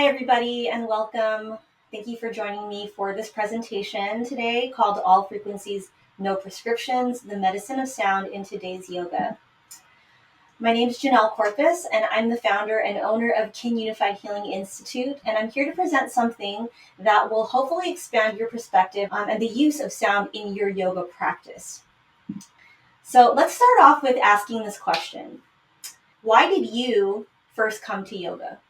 Hi, everybody, and welcome. Thank you for joining me for this presentation today called All Frequencies, No Prescriptions, the Medicine of Sound in Today's Yoga. My name is Janelle Corpus, and I'm the founder and owner of Kin Unified Healing Institute, and I'm here to present something that will hopefully expand your perspective and the use of sound in your yoga practice. So let's start off with asking this question. Why did you first come to yoga?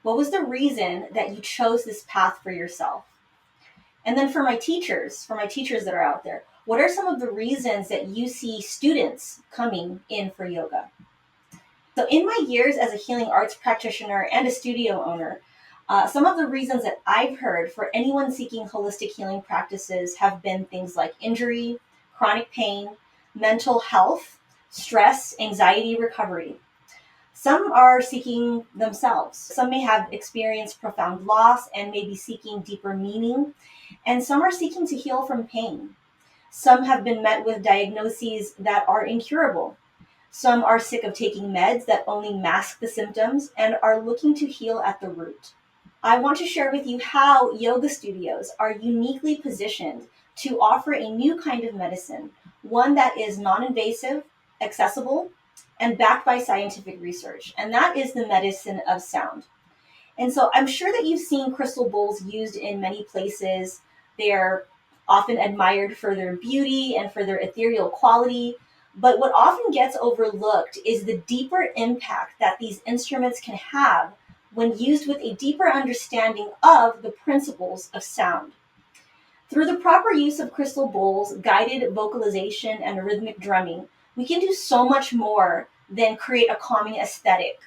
What was the reason that you chose this path for yourself? And then for my teachers that are out there, what are some of the reasons that you see students coming in for yoga? So in my years as a healing arts practitioner and a studio owner, some of the reasons that I've heard for anyone seeking holistic healing practices have been things like injury, chronic pain, mental health, stress, anxiety, recovery. Some are seeking themselves. Some may have experienced profound loss and may be seeking deeper meaning. And some are seeking to heal from pain. Some have been met with diagnoses that are incurable. Some are sick of taking meds that only mask the symptoms and are looking to heal at the root. I want to share with you how yoga studios are uniquely positioned to offer a new kind of medicine, one that is non-invasive, accessible, and backed by scientific research, and that is the medicine of sound. And so I'm sure that you've seen crystal bowls used in many places. They're often admired for their beauty and for their ethereal quality, but what often gets overlooked is the deeper impact that these instruments can have when used with a deeper understanding of the principles of sound. Through the proper use of crystal bowls, guided vocalization, and rhythmic drumming, we can do so much more than create a calming aesthetic.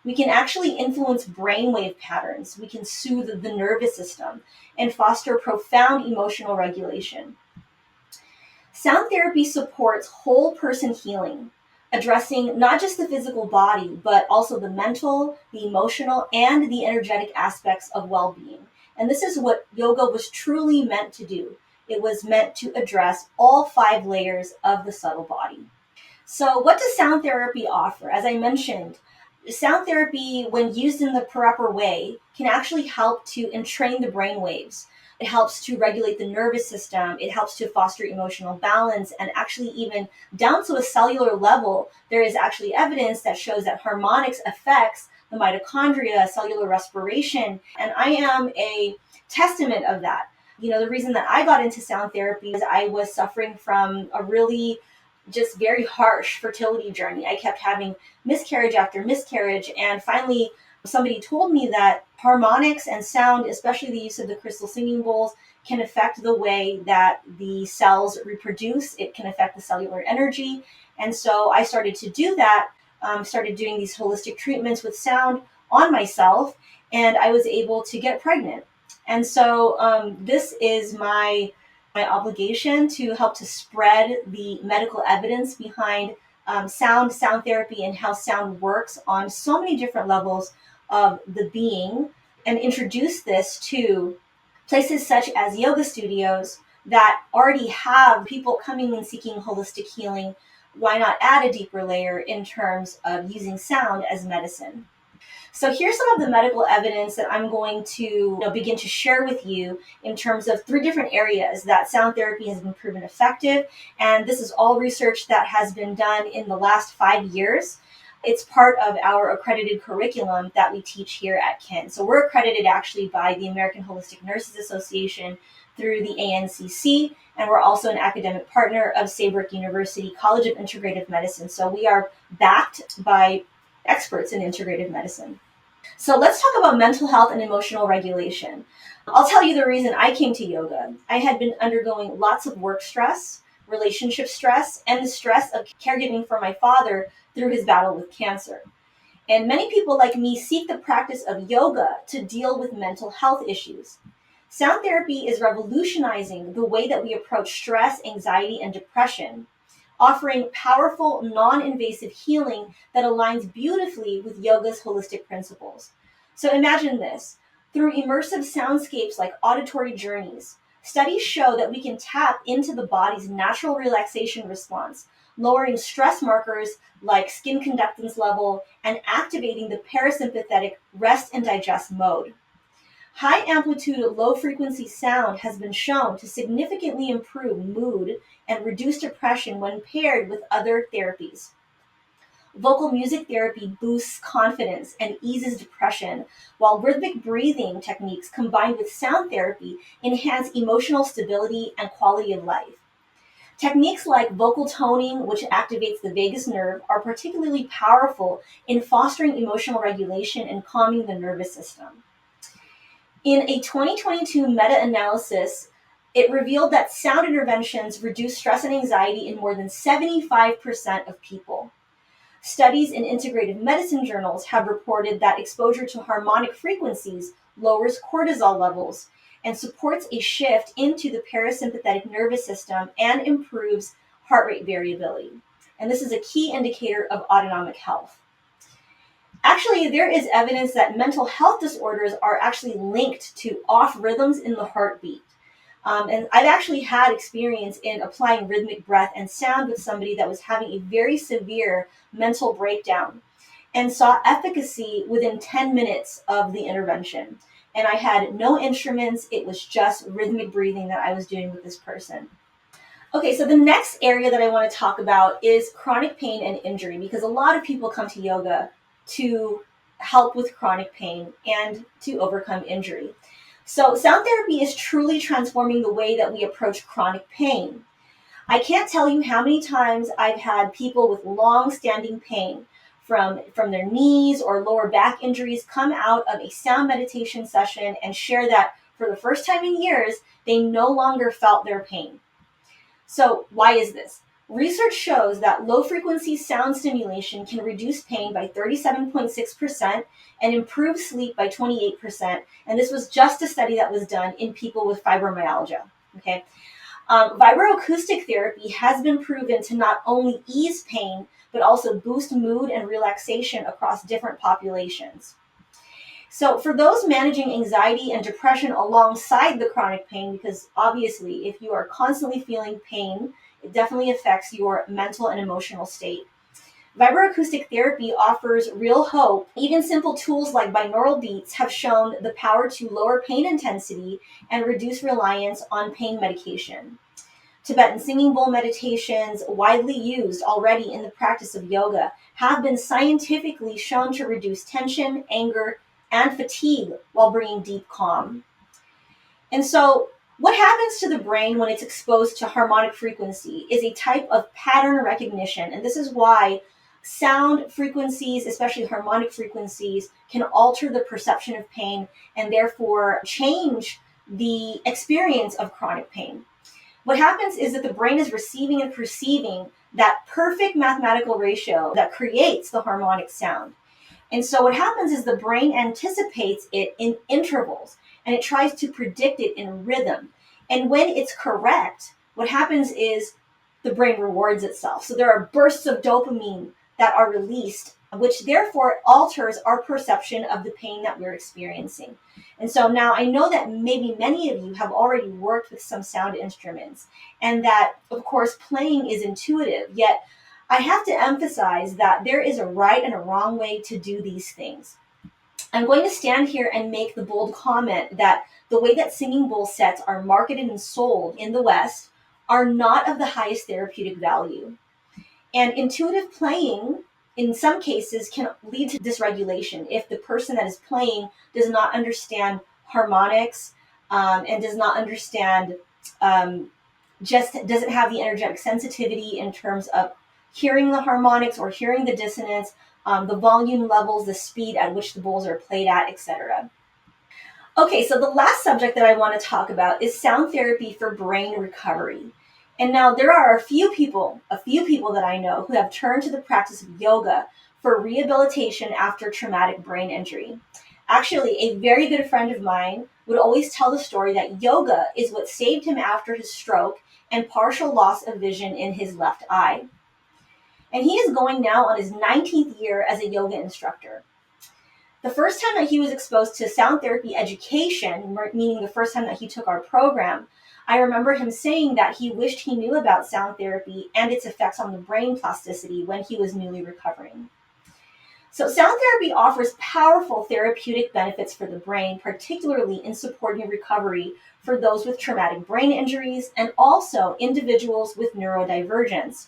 We can actually influence brainwave patterns. We can soothe the nervous system and foster profound emotional regulation. Sound therapy supports whole person healing, addressing not just the physical body, but also the mental, the emotional, and the energetic aspects of well-being. And this is what yoga was truly meant to do. It was meant to address all 5 layers of the subtle body. So what does sound therapy offer? As I mentioned, sound therapy, when used in the proper way, can actually help to entrain the brain waves. It helps to regulate the nervous system. It helps to foster emotional balance, and actually even down to a cellular level, there is actually evidence that shows that harmonics affects the mitochondria, cellular respiration, and I am a testament of that. The reason that I got into sound therapy is I was suffering from a really just very harsh fertility journey. I kept having miscarriage after miscarriage, and finally somebody told me that harmonics and sound, especially the use of the crystal singing bowls, can affect the way that the cells reproduce. It can affect the cellular energy. And so I started to do that, started doing these holistic treatments with sound on myself, and I was able to get pregnant. And so this is my obligation to help to spread the medical evidence behind sound therapy, and how sound works on so many different levels of the being, and introduce this to places such as yoga studios that already have people coming and seeking holistic healing. Why not add a deeper layer in terms of using sound as medicine? So here's some of the medical evidence that I'm going to begin to share with you in terms of 3 different areas that sound therapy has been proven effective. And this is all research that has been done in the last 5 years. It's part of our accredited curriculum that we teach here at Kin. So we're accredited actually by the American Holistic Nurses Association through the ANCC, and we're also an academic partner of Saybrook University College of Integrative Medicine. So we are backed by experts in integrative medicine. So let's talk about mental health and emotional regulation. I'll tell you the reason I came to yoga. I had been undergoing lots of work stress, relationship stress, and the stress of caregiving for my father through his battle with cancer. And many people like me seek the practice of yoga to deal with mental health issues. Sound therapy is revolutionizing the way that we approach stress, anxiety, and depression, offering powerful, non-invasive healing that aligns beautifully with yoga's holistic principles. So imagine this. Through immersive soundscapes like auditory journeys, studies show that we can tap into the body's natural relaxation response, lowering stress markers like skin conductance level and activating the parasympathetic rest and digest mode. High amplitude, low frequency sound has been shown to significantly improve mood and reduce depression when paired with other therapies. Vocal music therapy boosts confidence and eases depression, while rhythmic breathing techniques combined with sound therapy enhance emotional stability and quality of life. Techniques like vocal toning, which activates the vagus nerve, are particularly powerful in fostering emotional regulation and calming the nervous system. In a 2022 meta-analysis, it revealed that sound interventions reduce stress and anxiety in more than 75% of people. Studies in integrative medicine journals have reported that exposure to harmonic frequencies lowers cortisol levels and supports a shift into the parasympathetic nervous system and improves heart rate variability. And this is a key indicator of autonomic health. Actually, there is evidence that mental health disorders are actually linked to off rhythms in the heartbeat. And I've actually had experience in applying rhythmic breath and sound with somebody that was having a very severe mental breakdown and saw efficacy within 10 minutes of the intervention. And I had no instruments, it was just rhythmic breathing that I was doing with this person. Okay, so the next area that I want to talk about is chronic pain and injury, because a lot of people come to yoga to help with chronic pain and to overcome injury. So sound therapy is truly transforming the way that we approach chronic pain. I can't tell you how many times I've had people with long-standing pain from their knees or lower back injuries come out of a sound meditation session and share that for the first time in years, they no longer felt their pain. So why is this? Research shows that low-frequency sound stimulation can reduce pain by 37.6% and improve sleep by 28%. And this was just a study that was done in people with fibromyalgia. Okay, vibroacoustic therapy has been proven to not only ease pain, but also boost mood and relaxation across different populations. So for those managing anxiety and depression alongside the chronic pain, because obviously if you are constantly feeling pain, it definitely affects your mental and emotional state. Vibroacoustic therapy offers real hope. Even simple tools like binaural beats have shown the power to lower pain intensity and reduce reliance on pain medication. Tibetan singing bowl meditations, widely used already in the practice of yoga, have been scientifically shown to reduce tension, anger, and fatigue while bringing deep calm. And so what happens to the brain when it's exposed to harmonic frequency is a type of pattern recognition. And this is why sound frequencies, especially harmonic frequencies, can alter the perception of pain and therefore change the experience of chronic pain. What happens is that the brain is receiving and perceiving that perfect mathematical ratio that creates the harmonic sound. And so what happens is the brain anticipates it in intervals and it tries to predict it in rhythm. And when it's correct, what happens is the brain rewards itself. So there are bursts of dopamine that are released, which therefore alters our perception of the pain that we're experiencing. And so now I know that maybe many of you have already worked with some sound instruments and that, of course, playing is intuitive, yet I have to emphasize that there is a right and a wrong way to do these things. I'm going to stand here and make the bold comment that the way that singing bowl sets are marketed and sold in the West are not of the highest therapeutic value. And intuitive playing, in some cases, can lead to dysregulation if the person that is playing does not understand harmonics and does not understand, just doesn't have the energetic sensitivity in terms of hearing the harmonics or hearing the dissonance, the volume levels, the speed at which the bowls are played at, etc. Okay, so the last subject that I want to talk about is sound therapy for brain recovery. And now there are a few people that I know who have turned to the practice of yoga for rehabilitation after traumatic brain injury. Actually, a very good friend of mine would always tell the story that yoga is what saved him after his stroke and partial loss of vision in his left eye. And he is going now on his 19th year as a yoga instructor. The first time that he was exposed to sound therapy education, meaning the first time that he took our program, I remember him saying that he wished he knew about sound therapy and its effects on the brain plasticity when he was newly recovering. So sound therapy offers powerful therapeutic benefits for the brain, particularly in supporting recovery for those with traumatic brain injuries and also individuals with neurodivergence.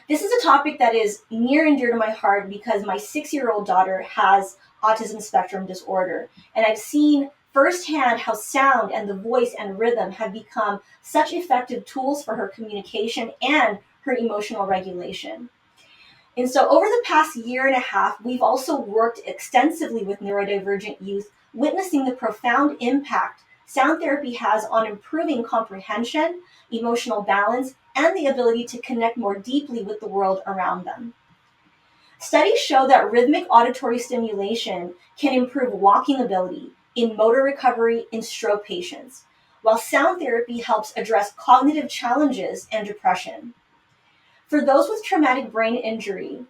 This is a topic that is near and dear to my heart because my 6-year-old daughter has autism spectrum disorder, and I've seen firsthand how sound and the voice and rhythm have become such effective tools for her communication and her emotional regulation. And so over the past year and a half, we've also worked extensively with neurodivergent youth, witnessing the profound impact sound therapy has on improving comprehension, emotional balance, and the ability to connect more deeply with the world around them. Studies show that rhythmic auditory stimulation can improve walking ability in motor recovery in stroke patients, while sound therapy helps address cognitive challenges and depression. For those with traumatic brain injury,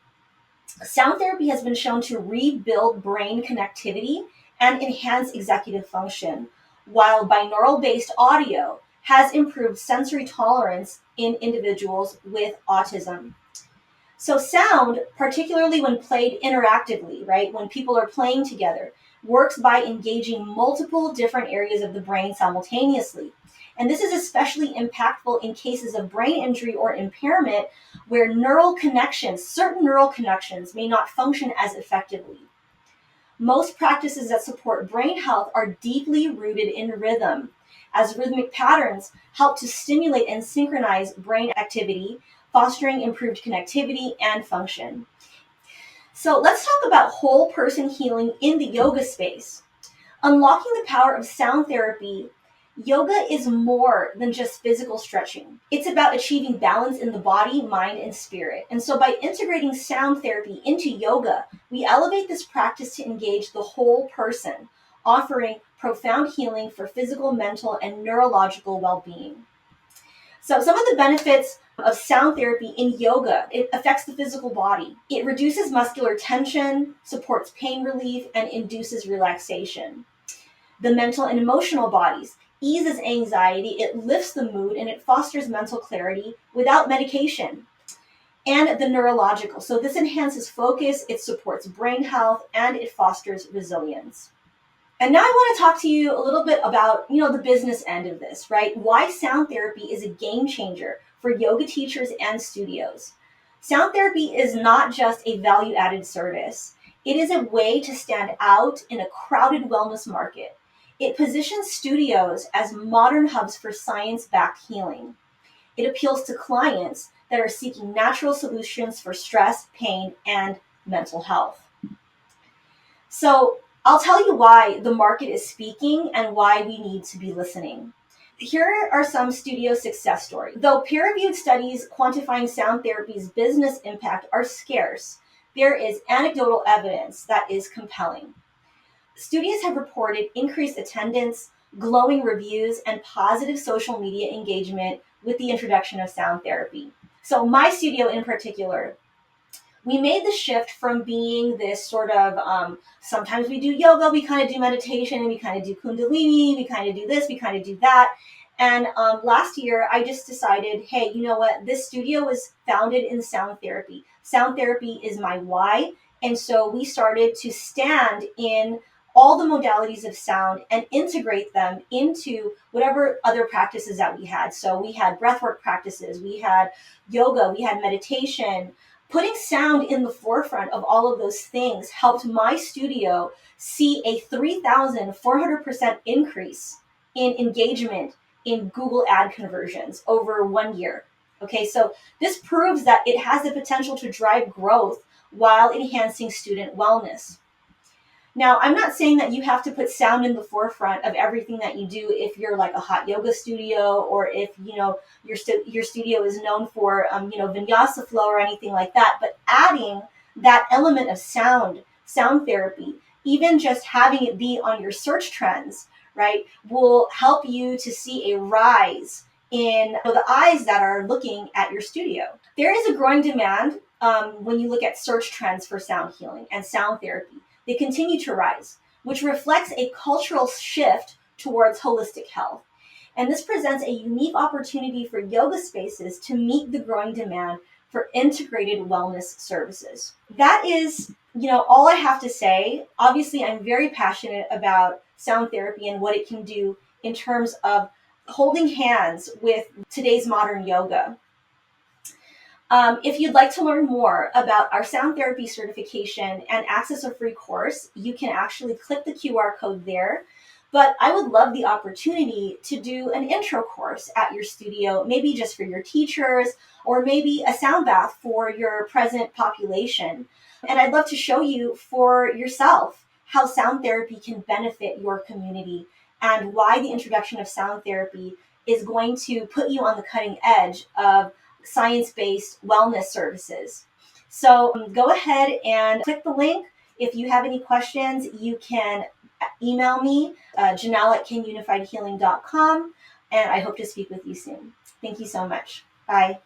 sound therapy has been shown to rebuild brain connectivity and enhance executive function, while binaural-based audio has improved sensory tolerance in individuals with autism. So sound, particularly when played interactively, right, when people are playing together, works by engaging multiple different areas of the brain simultaneously. And this is especially impactful in cases of brain injury or impairment where certain neural connections may not function as effectively. Most practices that support brain health are deeply rooted in rhythm, as rhythmic patterns help to stimulate and synchronize brain activity, fostering improved connectivity and function. So let's talk about whole person healing in the yoga space. Unlocking the power of sound therapy, yoga is more than just physical stretching. It's about achieving balance in the body, mind, and spirit. And so by integrating sound therapy into yoga, we elevate this practice to engage the whole person, offering profound healing for physical, mental, and neurological well-being. So some of the benefits of sound therapy in yoga: it affects the physical body. It reduces muscular tension, supports pain relief, and induces relaxation. The mental and emotional bodies: eases anxiety, it lifts the mood, and it fosters mental clarity without medication. And the neurological: so this enhances focus, it supports brain health, and it fosters resilience. And now I want to talk to you a little bit about, the business end of this, right? Why sound therapy is a game changer for yoga teachers and studios. Sound therapy is not just a value-added service. It is a way to stand out in a crowded wellness market. It positions studios as modern hubs for science-backed healing. It appeals to clients that are seeking natural solutions for stress, pain, and mental health. So I'll tell you why the market is speaking and why we need to be listening. Here are some studio success stories. Though peer-reviewed studies quantifying sound therapy's business impact are scarce, there is anecdotal evidence that is compelling. Studios have reported increased attendance, glowing reviews, and positive social media engagement with the introduction of sound therapy. So my studio in particular, we made the shift from being this sort of, sometimes we do yoga, we kind of do meditation, we kind of do kundalini, we kind of do this, we kind of do that. And last year, I just decided, hey, you know what? This studio was founded in sound therapy. Sound therapy is my why. And so we started to stand in all the modalities of sound and integrate them into whatever other practices that we had. So we had breathwork practices, we had yoga, we had meditation. Putting sound in the forefront of all of those things helped my studio see a 3,400% increase in engagement in Google ad conversions over 1 year. Okay, so this proves that it has the potential to drive growth while enhancing student wellness. Now, I'm not saying that you have to put sound in the forefront of everything that you do if you're like a hot yoga studio, or if, your studio is known for, vinyasa flow or anything like that. But adding that element of sound therapy, even just having it be on your search trends, right, will help you to see a rise in the eyes that are looking at your studio. There is a growing demand when you look at search trends for sound healing and sound therapy. They continue to rise, which reflects a cultural shift towards holistic health. And this presents a unique opportunity for yoga spaces to meet the growing demand for integrated wellness services. That is, all I have to say. Obviously, I'm very passionate about sound therapy and what it can do in terms of holding hands with today's modern yoga. If you'd like to learn more about our sound therapy certification and access a free course, you can actually click the QR code there. But I would love the opportunity to do an intro course at your studio, maybe just for your teachers, or maybe a sound bath for your present population. And I'd love to show you for yourself how sound therapy can benefit your community and why the introduction of sound therapy is going to put you on the cutting edge of science-based wellness services. So go ahead and click the link. If you have any questions, you can email me, Janelle@kingunifiedhealing.com, and I hope to speak with you soon. Thank you so much. Bye.